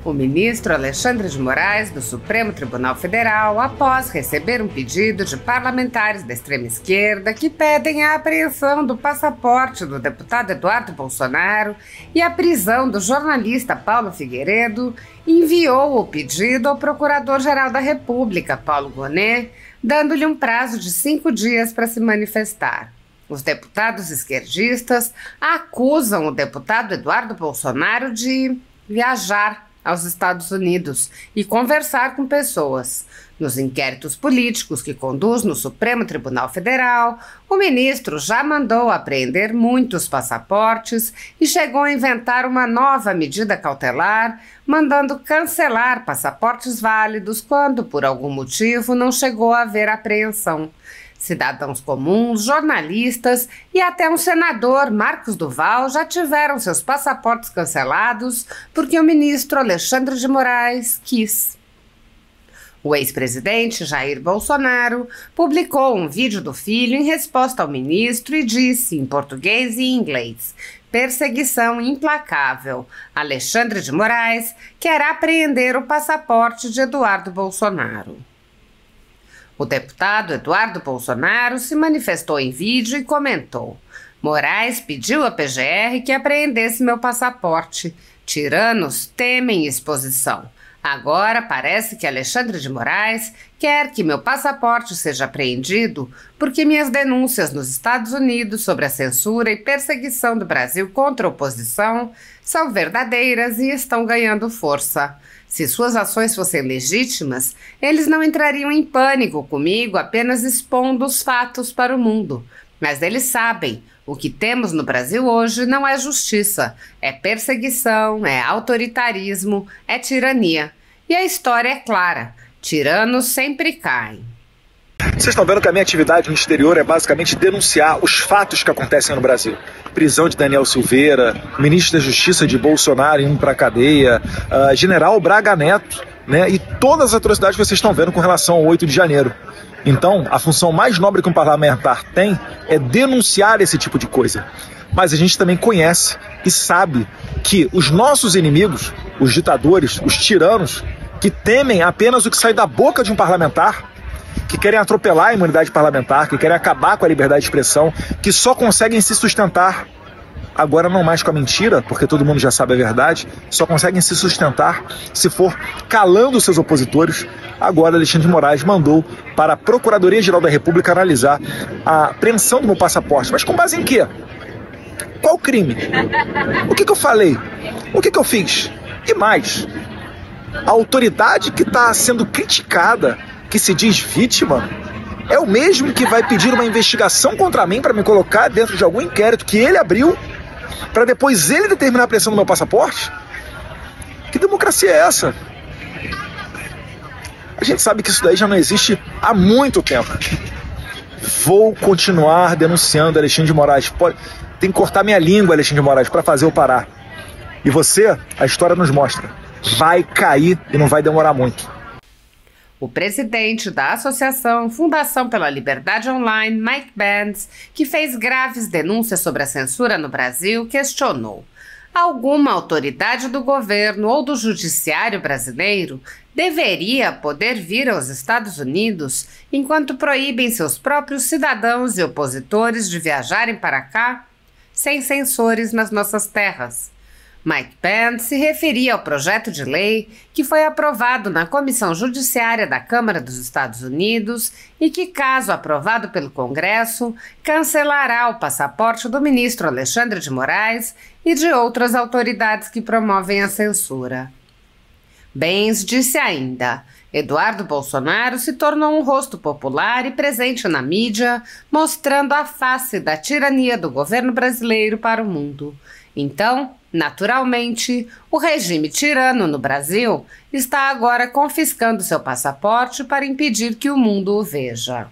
O ministro Alexandre de Moraes, do Supremo Tribunal Federal, após receber um pedido de parlamentares da extrema-esquerda que pedem a apreensão do passaporte do deputado Eduardo Bolsonaro e a prisão do jornalista Paulo Figueiredo, enviou o pedido ao Procurador-Geral da República, Paulo Gonet, dando-lhe um prazo de 5 dias para se manifestar. Os deputados esquerdistas acusam o deputado Eduardo Bolsonaro de viajar aos Estados Unidos e conversar com pessoas. Nos inquéritos políticos que conduz no Supremo Tribunal Federal, o ministro já mandou apreender muitos passaportes e chegou a inventar uma nova medida cautelar, mandando cancelar passaportes válidos quando, por algum motivo, não chegou a haver apreensão. Cidadãos comuns, jornalistas e até um senador, Marcos Duval, já tiveram seus passaportes cancelados porque o ministro Alexandre de Moraes quis. O ex-presidente Jair Bolsonaro publicou um vídeo do filho em resposta ao ministro e disse, em português e inglês: "Perseguição implacável. Alexandre de Moraes quer apreender o passaporte de Eduardo Bolsonaro." O deputado Eduardo Bolsonaro se manifestou em vídeo e comentou: "Moraes pediu à PGR que apreendesse meu passaporte. Tiranos temem exposição. Agora parece que Alexandre de Moraes quer que meu passaporte seja apreendido porque minhas denúncias nos Estados Unidos sobre a censura e perseguição do Brasil contra a oposição são verdadeiras e estão ganhando força. Se suas ações fossem legítimas, eles não entrariam em pânico comigo apenas expondo os fatos para o mundo. Mas eles sabem, o que temos no Brasil hoje não é justiça, é perseguição, é autoritarismo, é tirania. E a história é clara, tiranos sempre caem." Vocês estão vendo que a minha atividade no exterior é basicamente denunciar os fatos que acontecem no Brasil. Prisão de Daniel Silveira, ministro da Justiça de Bolsonaro indo para a cadeia, general Braga Neto, né, e todas as atrocidades que vocês estão vendo com relação ao 8 de janeiro. Então, a função mais nobre que um parlamentar tem é denunciar esse tipo de coisa. Mas a gente também conhece e sabe que os nossos inimigos, os ditadores, os tiranos, que temem apenas o que sai da boca de um parlamentar, que querem atropelar a imunidade parlamentar, que querem acabar com a liberdade de expressão, que só conseguem se sustentar, agora não mais com a mentira, porque todo mundo já sabe a verdade, só conseguem se sustentar se for calando seus opositores. Agora Alexandre de Moraes mandou para a Procuradoria-Geral da República analisar a apreensão do meu passaporte. Mas com base em quê? Qual crime? O que eu falei? O que eu fiz? E mais, a autoridade que está sendo criticada, que se diz vítima, é o mesmo que vai pedir uma investigação contra mim para me colocar dentro de algum inquérito que ele abriu, para depois ele determinar a pressão do meu passaporte? Que democracia é essa? A gente sabe que isso daí já não existe há muito tempo. Vou continuar denunciando Alexandre de Moraes. Tem que cortar minha língua, Alexandre de Moraes, para fazer eu parar. E você, a história nos mostra, vai cair e não vai demorar muito. O presidente da Associação Fundação pela Liberdade Online, Mike Pence, que fez graves denúncias sobre a censura no Brasil, questionou: alguma autoridade do governo ou do judiciário brasileiro deveria poder vir aos Estados Unidos enquanto proíbem seus próprios cidadãos e opositores de viajarem para cá, sem censores nas nossas terras. Mike Pence se referia ao projeto de lei que foi aprovado na Comissão Judiciária da Câmara dos Estados Unidos e que, caso aprovado pelo Congresso, cancelará o passaporte do ministro Alexandre de Moraes e de outras autoridades que promovem a censura. Pence disse ainda: Eduardo Bolsonaro se tornou um rosto popular e presente na mídia, mostrando a face da tirania do governo brasileiro para o mundo. Então, naturalmente, o regime tirano no Brasil está agora confiscando seu passaporte para impedir que o mundo o veja.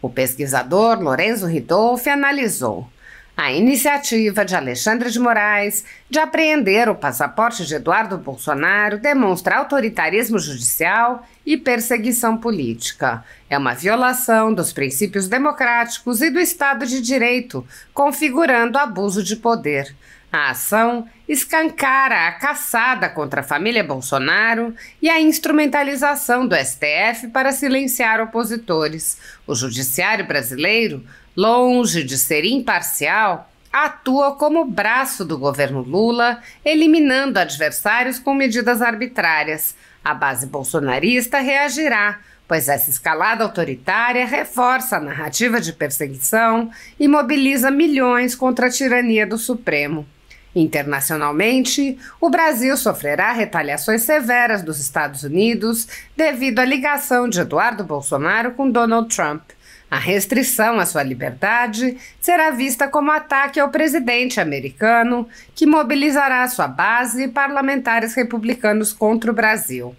O pesquisador Lorenzo Ridolfi analisou: a iniciativa de Alexandre de Moraes de apreender o passaporte de Eduardo Bolsonaro demonstra autoritarismo judicial e perseguição política. É uma violação dos princípios democráticos e do Estado de Direito, configurando abuso de poder. A ação escancara a caçada contra a família Bolsonaro e a instrumentalização do STF para silenciar opositores. O judiciário brasileiro, longe de ser imparcial, atua como braço do governo Lula, eliminando adversários com medidas arbitrárias. A base bolsonarista reagirá, pois essa escalada autoritária reforça a narrativa de perseguição e mobiliza milhões contra a tirania do Supremo. Internacionalmente, o Brasil sofrerá retaliações severas dos Estados Unidos devido à ligação de Eduardo Bolsonaro com Donald Trump. A restrição à sua liberdade será vista como ataque ao presidente americano, que mobilizará sua base e parlamentares republicanos contra o Brasil.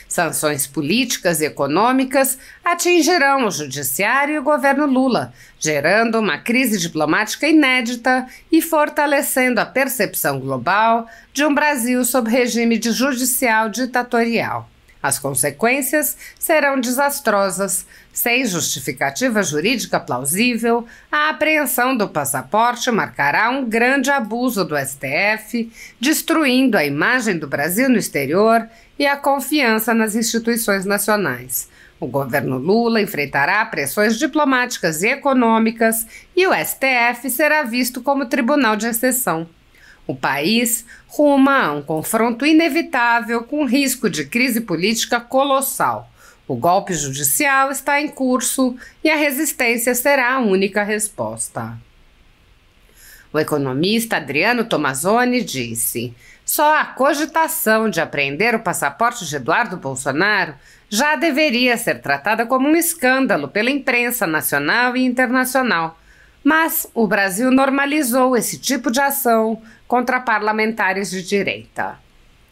Sanções políticas e econômicas atingirão o judiciário e o governo Lula, gerando uma crise diplomática inédita e fortalecendo a percepção global de um Brasil sob regime judicial ditatorial. As consequências serão desastrosas. Sem justificativa jurídica plausível, a apreensão do passaporte marcará um grande abuso do STF, destruindo a imagem do Brasil no exterior e a confiança nas instituições nacionais. O governo Lula enfrentará pressões diplomáticas e econômicas e o STF será visto como tribunal de exceção. O país ruma a um confronto inevitável com risco de crise política colossal. O golpe judicial está em curso e a resistência será a única resposta. O economista Adriano Tomazoni disse: só a cogitação de apreender o passaporte de Eduardo Bolsonaro já deveria ser tratada como um escândalo pela imprensa nacional e internacional. Mas o Brasil normalizou esse tipo de ação contra parlamentares de direita.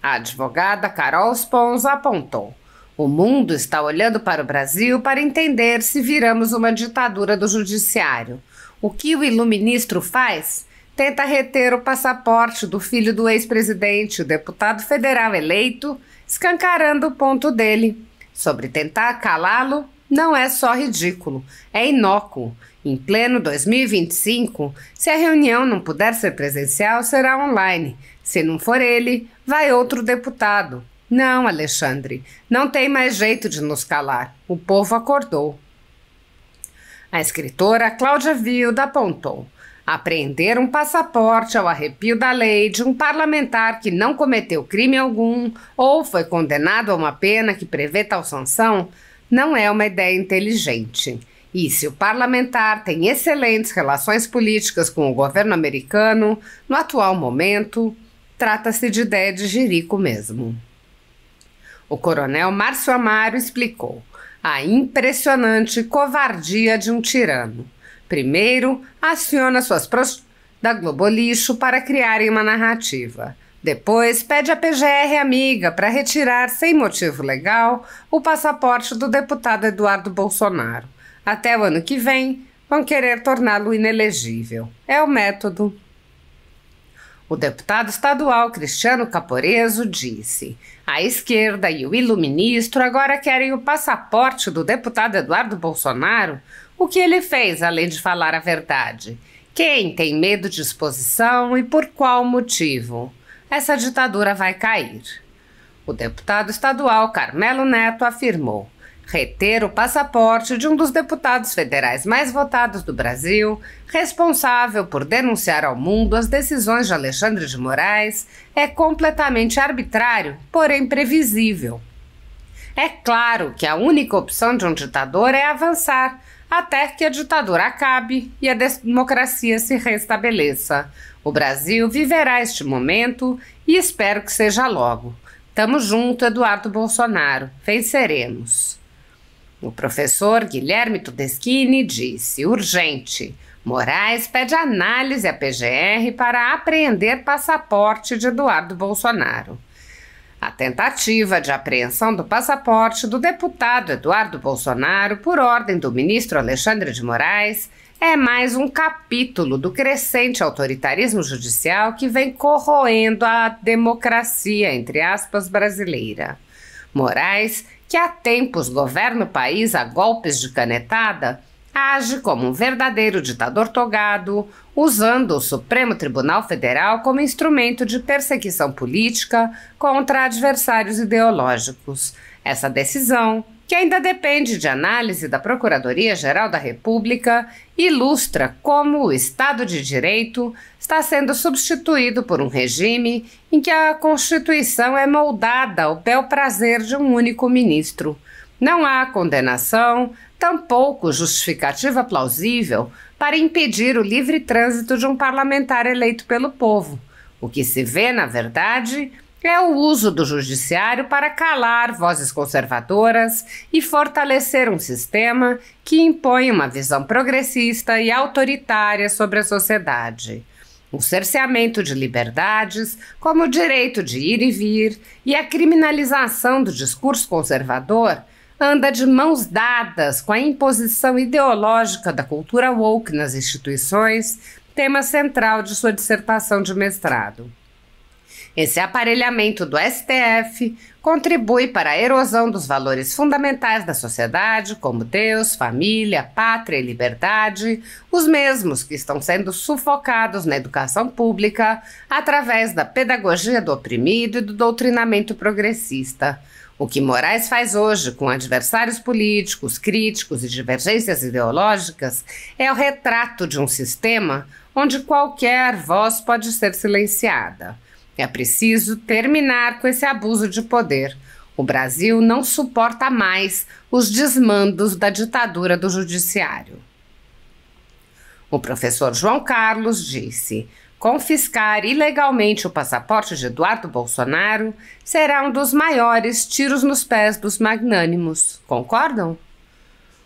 A advogada Carol Sponza apontou: o mundo está olhando para o Brasil para entender se viramos uma ditadura do judiciário. O que o iluministro faz? Tenta reter o passaporte do filho do ex-presidente, o deputado federal eleito, escancarando o ponto dele. Sobre tentar calá-lo, não é só ridículo, é inócuo. Em pleno 2025, se a reunião não puder ser presencial, será online. Se não for ele, vai outro deputado. Não, Alexandre, não tem mais jeito de nos calar. O povo acordou. A escritora Cláudia Wilda apontou: apreender um passaporte ao arrepio da lei de um parlamentar que não cometeu crime algum ou foi condenado a uma pena que prevê tal sanção não é uma ideia inteligente. E se o parlamentar tem excelentes relações políticas com o governo americano, no atual momento, trata-se de ideia de jirico mesmo. O coronel Márcio Amaro explicou a impressionante covardia de um tirano. Primeiro, aciona suas da Globo Lixo para criarem uma narrativa. Depois, pede à PGR amiga para retirar, sem motivo legal, o passaporte do deputado Eduardo Bolsonaro. Até o ano que vem, vão querer torná-lo inelegível. É o método. O deputado estadual Cristiano Caporeso disse: a esquerda e o iluministro agora querem o passaporte do deputado Eduardo Bolsonaro. O que ele fez, além de falar a verdade? Quem tem medo de exposição e por qual motivo? Essa ditadura vai cair. O deputado estadual Carmelo Neto afirmou: reter o passaporte de um dos deputados federais mais votados do Brasil, responsável por denunciar ao mundo as decisões de Alexandre de Moraes, é completamente arbitrário, porém previsível. É claro que a única opção de um ditador é avançar, até que a ditadura acabe e a democracia se restabeleça. O Brasil viverá este momento e espero que seja logo. Tamo junto, Eduardo Bolsonaro. Venceremos. O professor Guilherme Todeschini disse: urgente. Moraes pede análise à PGR para apreender passaporte de Eduardo Bolsonaro. A tentativa de apreensão do passaporte do deputado Eduardo Bolsonaro por ordem do ministro Alexandre de Moraes é mais um capítulo do crescente autoritarismo judicial que vem corroendo a democracia, entre aspas, brasileira. Moraes que há tempos governa o país a golpes de canetada, age como um verdadeiro ditador togado, usando o Supremo Tribunal Federal como instrumento de perseguição política contra adversários ideológicos. Essa decisão, que ainda depende de análise da Procuradoria-Geral da República, ilustra como o Estado de Direito está sendo substituído por um regime em que a Constituição é moldada ao bel prazer de um único ministro. Não há condenação, tampouco justificativa plausível para impedir o livre trânsito de um parlamentar eleito pelo povo. O que se vê, na verdade, é o uso do judiciário para calar vozes conservadoras e fortalecer um sistema que impõe uma visão progressista e autoritária sobre a sociedade. O cerceamento de liberdades, como o direito de ir e vir, e a criminalização do discurso conservador anda de mãos dadas com a imposição ideológica da cultura woke nas instituições, tema central de sua dissertação de mestrado. Esse aparelhamento do STF contribui para a erosão dos valores fundamentais da sociedade, como Deus, família, pátria e liberdade, os mesmos que estão sendo sufocados na educação pública através da pedagogia do oprimido e do doutrinamento progressista. O que Moraes faz hoje com adversários políticos, críticos e divergências ideológicas é o retrato de um sistema onde qualquer voz pode ser silenciada. É preciso terminar com esse abuso de poder. O Brasil não suporta mais os desmandos da ditadura do judiciário. O professor João Carlos disse: confiscar ilegalmente o passaporte de Eduardo Bolsonaro será um dos maiores tiros nos pés dos magnânimos. Concordam?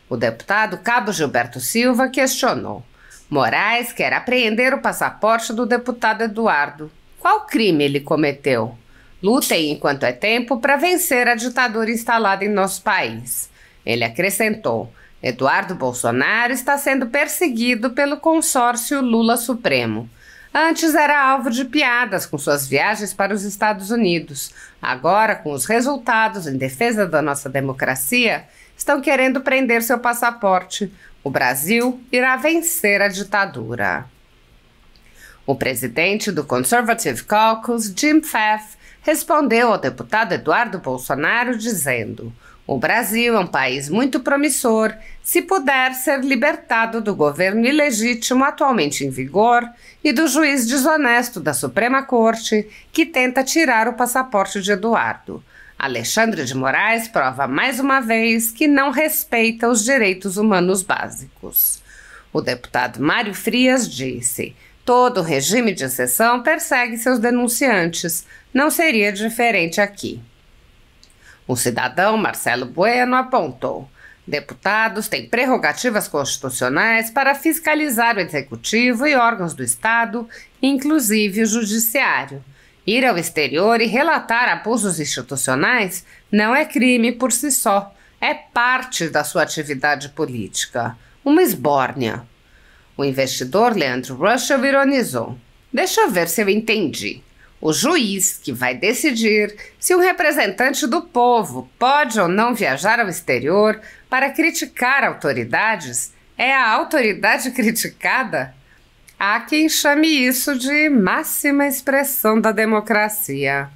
O deputado Cabo Gilberto Silva questionou: Moraes quer apreender o passaporte do deputado Eduardo. Qual crime ele cometeu? Lutem enquanto é tempo para vencer a ditadura instalada em nosso país. Ele acrescentou: Eduardo Bolsonaro está sendo perseguido pelo consórcio Lula Supremo. Antes era alvo de piadas com suas viagens para os Estados Unidos. Agora, com os resultados em defesa da nossa democracia, estão querendo prender seu passaporte. O Brasil irá vencer a ditadura. O presidente do Conservative Caucus, Jim Pfaff, respondeu ao deputado Eduardo Bolsonaro dizendo: o Brasil é um país muito promissor se puder ser libertado do governo ilegítimo atualmente em vigor e do juiz desonesto da Suprema Corte que tenta tirar o passaporte de Eduardo. Alexandre de Moraes prova mais uma vez que não respeita os direitos humanos básicos. O deputado Mário Frias disse: todo regime de exceção persegue seus denunciantes. Não seria diferente aqui. O cidadão Marcelo Bueno apontou: deputados têm prerrogativas constitucionais para fiscalizar o executivo e órgãos do Estado, inclusive o judiciário. Ir ao exterior e relatar abusos institucionais não é crime por si só, é parte da sua atividade política. Uma esbórnia. O investidor Leandro Russell ironizou: deixa eu ver se eu entendi. O juiz que vai decidir se um representante do povo pode ou não viajar ao exterior para criticar autoridades é a autoridade criticada? Há quem chame isso de máxima expressão da democracia.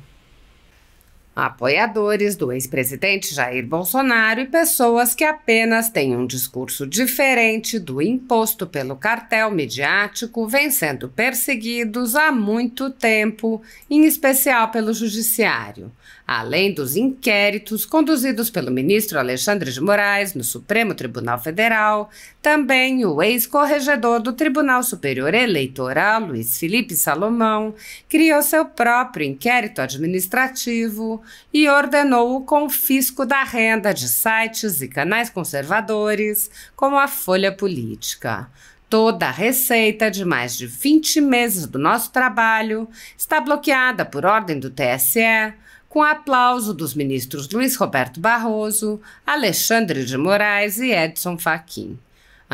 Apoiadores do ex-presidente Jair Bolsonaro e pessoas que apenas têm um discurso diferente do imposto pelo cartel midiático vêm sendo perseguidos há muito tempo, em especial pelo judiciário. Além dos inquéritos conduzidos pelo ministro Alexandre de Moraes no Supremo Tribunal Federal, também o ex-corregedor do Tribunal Superior Eleitoral, Luiz Felipe Salomão, criou seu próprio inquérito administrativo e ordenou o confisco da renda de sites e canais conservadores, como a Folha Política. Toda a receita de mais de 20 meses do nosso trabalho está bloqueada por ordem do TSE, com aplauso dos ministros Luiz Roberto Barroso, Alexandre de Moraes e Edson Fachin.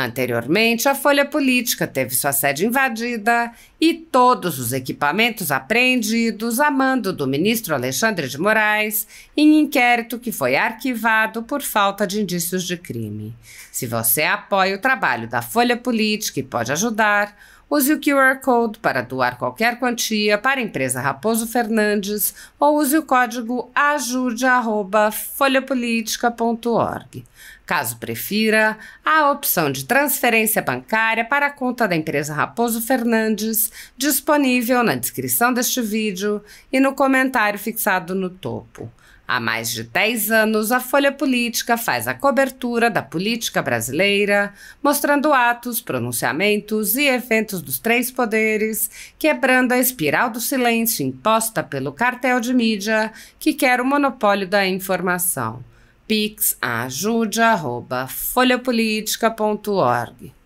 Anteriormente, a Folha Política teve sua sede invadida e todos os equipamentos apreendidos a mando do ministro Alexandre de Moraes em inquérito que foi arquivado por falta de indícios de crime. Se você apoia o trabalho da Folha Política e pode ajudar, use o QR Code para doar qualquer quantia para a empresa Raposo Fernandes ou use o código ajude@folhapolitica.org. Caso prefira, há a opção de transferência bancária para a conta da empresa Raposo Fernandes, disponível na descrição deste vídeo e no comentário fixado no topo. Há mais de 10 anos, a Folha Política faz a cobertura da política brasileira, mostrando atos, pronunciamentos e eventos dos três poderes, quebrando a espiral do silêncio imposta pelo cartel de mídia que quer o monopólio da informação. Pix ajude@folhapolitica.org